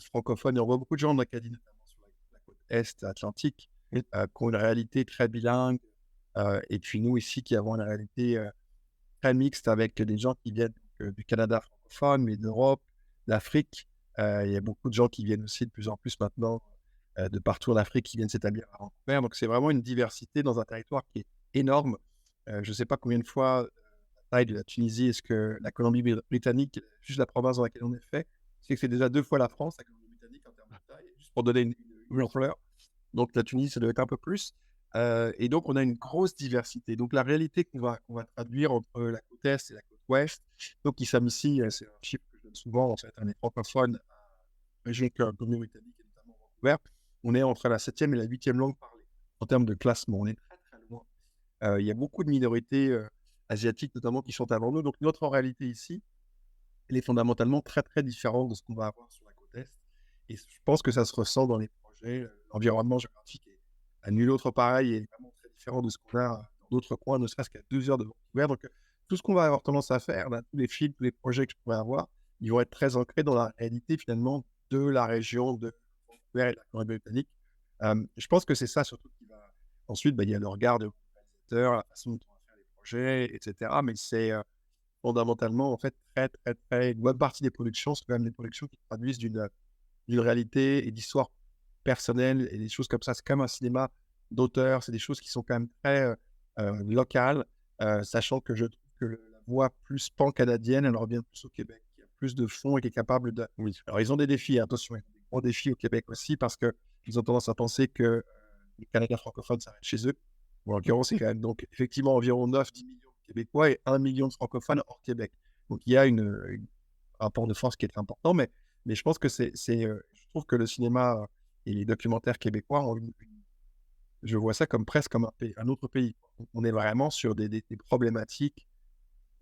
francophone, et on voit beaucoup de gens en Acadie, notamment sur la côte est atlantique, Oui. qui ont une réalité très bilingue, et puis nous ici qui avons une réalité très mixte avec des gens qui viennent du Canada francophone, mais d'Europe, d'Afrique. Il y a beaucoup de gens qui viennent aussi de plus en plus maintenant de partout en Afrique qui viennent s'établir à Vancouver. Donc c'est vraiment une diversité dans un territoire qui est énorme. Je ne sais pas combien de fois la taille de la Tunisie est-ce que la Colombie-Britannique, juste la province dans laquelle on est fait, c'est que c'est déjà 2 fois la France, la Colombie-Britannique en termes de taille, juste pour donner une ampleur. Donc la Tunisie, ça doit être un peu plus. Et donc, on a une grosse diversité. Donc, la réalité qu'on va traduire entre la côte Est et la côte Ouest, donc qui sommes ici, c'est un chiffre que je donne souvent, en fait, on est francophone à la région Colombie-Britannique et notamment Vancouver, on est entre la 7e et la 8e langue parlée en termes de classement. On est très, très loin. Il y a beaucoup de minorités asiatiques, notamment, qui sont avant nous. Donc, notre réalité ici, elle est fondamentalement très, très différente de ce qu'on va avoir sur la côte Est. Et je pense que ça se ressent dans les projets. L'environnement géographique est à nul autre pareil et vraiment très différent de ce qu'on a dans d'autres coins, ne serait-ce qu'à 2 heures de Vancouver. Donc, tout ce qu'on va avoir tendance à faire, là, tous les films, tous les projets que je pourrais avoir, ils vont être très ancrés dans la réalité, finalement, de la région de Vancouver et de la Colombie-Britannique. Je pense que c'est ça, surtout, qui va... Ensuite, il y a le regard de réalisateur, la façon dont on va faire les projets, etc. Mais c'est fondamentalement, en fait, très, très, très... Une bonne partie des productions, c'est quand même des productions qui traduisent d'une réalité et d'histoire personnelle et des choses comme ça. C'est quand même un cinéma d'auteur, c'est des choses qui sont quand même très locales, sachant que je trouve que la voix plus pan-canadienne, elle revient plus au Québec, qui a plus de fond et qui est capable de... Oui. Alors, ils ont des défis, attention, ils ont des gros défis au Québec aussi, parce qu'ils ont tendance à penser que les Canadiens francophones s'arrêtent chez eux. Bon, en l'occurrence, c'est quand même donc effectivement environ 9-10 millions de Québécois et 1 million de francophones hors Québec. Donc, il y a un rapport de force qui est important, mais je pense que je trouve que le cinéma et les documentaires québécois je vois ça comme presque comme un autre pays. On est vraiment sur des problématiques.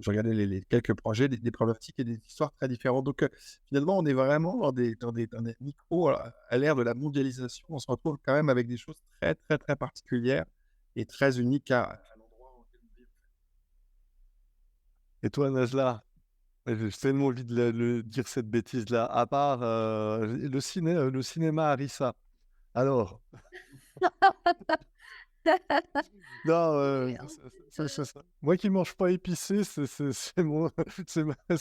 Je regardais les quelques projets, des problématiques et des histoires très différentes. Donc, finalement, on est vraiment dans des micros à l'ère de la mondialisation. On se retrouve quand même avec des choses très, très, très particulières et très uniques à l'endroit où on vit. Et toi, Najla? J'ai tellement envie de dire cette bêtise-là. À part le cinéma Harissa. Alors, non, Oui, en fait, moi qui mange pas épicé, c'est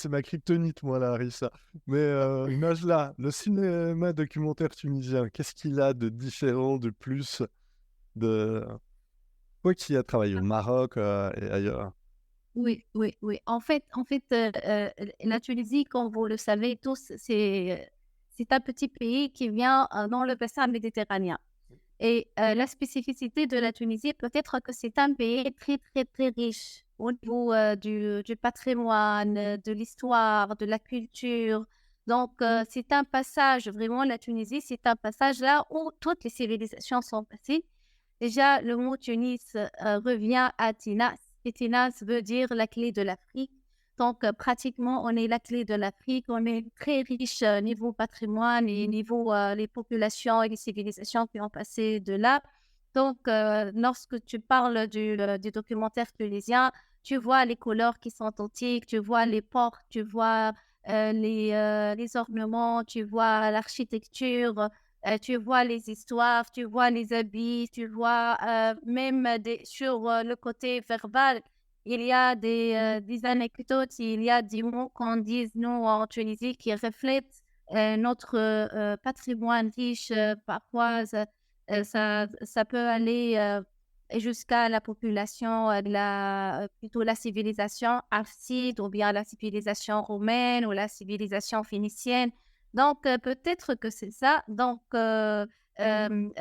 ma kryptonite, moi, la harissa. Mais Najla, le cinéma documentaire tunisien, qu'est-ce qu'il a de différent, de plus, de... Toi qui as travaillé au Maroc et ailleurs. oui, oui, oui. En fait, la Tunisie, comme vous le savez tous, c'est un petit pays qui vient dans le bassin méditerranéen. Et la spécificité de la Tunisie, peut-être que c'est un pays très, très, très riche au niveau du patrimoine, de l'histoire, de la culture. Donc, c'est un passage, vraiment, la Tunisie, c'est un passage là où toutes les civilisations sont passées. Déjà, le mot Tunis revient à Tinas. Et Tinas veut dire la clé de l'Afrique. Donc, pratiquement, on est la clé de l'Afrique. On est très riche niveau patrimoine et niveau les populations et les civilisations qui ont passé de là. Donc, lorsque tu parles du documentaire tunisien, tu vois les couleurs qui sont authentiques, tu vois les ports, tu vois les ornements, tu vois l'architecture, tu vois les histoires, tu vois les habits, tu vois même sur le côté verbal, il y a des anecdotes, il y a des mots qu'on dit nous en Tunisie qui reflètent notre patrimoine riche. Parfois, ça peut aller jusqu'à la population, plutôt la civilisation arcide ou bien la civilisation romaine ou la civilisation phénicienne. Donc, peut-être que c'est ça. Donc,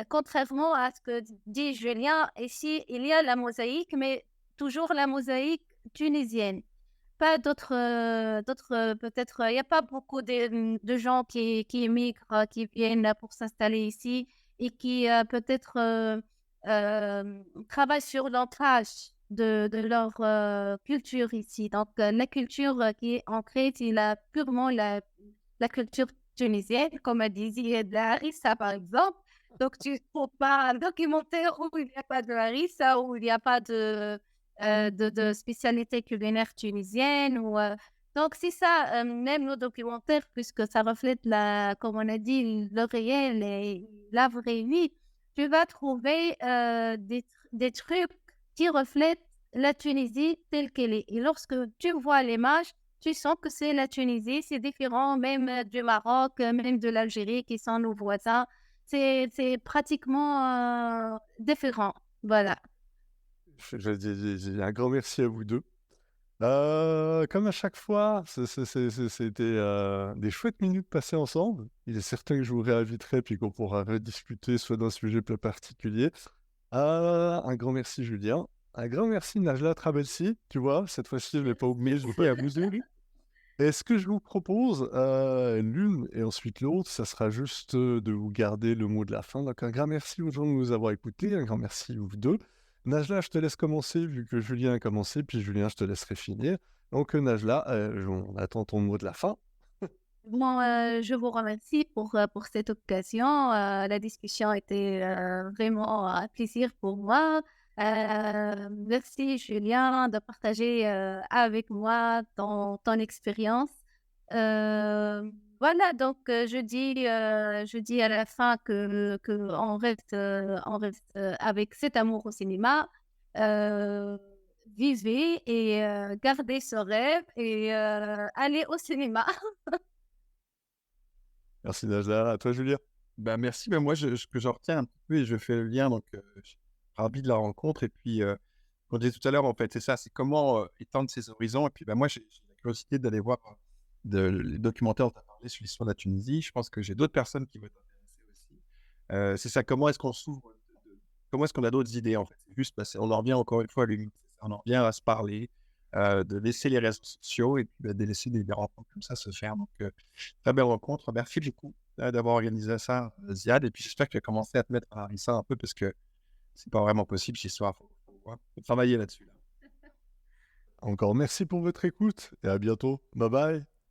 contrairement à ce que dit Julien, ici, il y a la mosaïque, mais toujours la mosaïque tunisienne. Pas d'autres, peut-être, il n'y a pas beaucoup de gens qui émigrent, qui viennent pour s'installer ici et qui peut-être travaillent sur l'ancrage de leur culture ici. Donc, la culture qui est ancrée, c'est purement la culture tunisienne, comme elle disait, de la harissa, par exemple. Donc, tu ne trouves pas un documentaire où il n'y a pas de harissa, où il n'y a pas de spécialité culinaire tunisienne. Donc, c'est ça, même nos documentaires, puisque ça reflète, comme on a dit, le réel et la vraie vie, tu vas trouver des trucs qui reflètent la Tunisie telle qu'elle est. Et lorsque tu vois l'image, tu sens que c'est la Tunisie, c'est différent même du Maroc, même de l'Algérie qui sont nos voisins. C'est pratiquement différent. Voilà. Je dis un grand merci à vous deux. Comme à chaque fois, c'était des chouettes minutes passées ensemble. Il est certain que je vous réinviterai puis qu'on pourra rediscuter soit d'un sujet plus particulier. Un grand merci Julien. Un grand merci Najla Trabelsi. Tu vois, cette fois-ci, je ne l'ai pas oublié, je vous fais à vous deux. Et ce que je vous propose, l'une et ensuite l'autre, ça sera juste de vous garder le mot de la fin. Donc un grand merci aux gens de nous avoir écoutés, un grand merci à vous deux. Najla, je te laisse commencer vu que Julien a commencé, puis Julien, je te laisserai finir. Donc Najla, on attend ton mot de la fin. Bon, je vous remercie pour cette occasion. La discussion était vraiment un plaisir pour moi. Merci Julien de partager avec moi ton expérience. Voilà, donc je dis à la fin que on reste avec cet amour au cinéma. Euh, Vivez et gardez ce rêve et allez au cinéma. Merci Najla, à toi Julien. Bah, merci. Bah, moi, ce que j'en retiens un petit peu et je fais le lien, donc je suis ravi de la rencontre. Et puis, comme je disais tout à l'heure, en fait, c'est ça, c'est comment étendre ses horizons. Et puis, bah, moi, j'ai la curiosité d'aller voir les documentaires dont tu as parlé sur l'histoire de la Tunisie. Je pense que j'ai d'autres personnes qui vont être intéressées aussi. C'est ça, comment est-ce qu'on s'ouvre, comment est-ce qu'on a d'autres idées, en fait. C'est juste, bah, on en revient encore une fois à l'humanité. On en revient à se parler, de laisser les réseaux sociaux et puis bah, de laisser des rencontres comme ça se faire. Donc, très belle rencontre. Merci beaucoup d'avoir organisé ça, Ziad. Et puis, j'espère que tu as commencé à te mettre à ça un peu parce que c'est pas vraiment possible ce soir. Faut travailler là-dessus. Là. Encore merci pour votre écoute et à bientôt. Bye bye.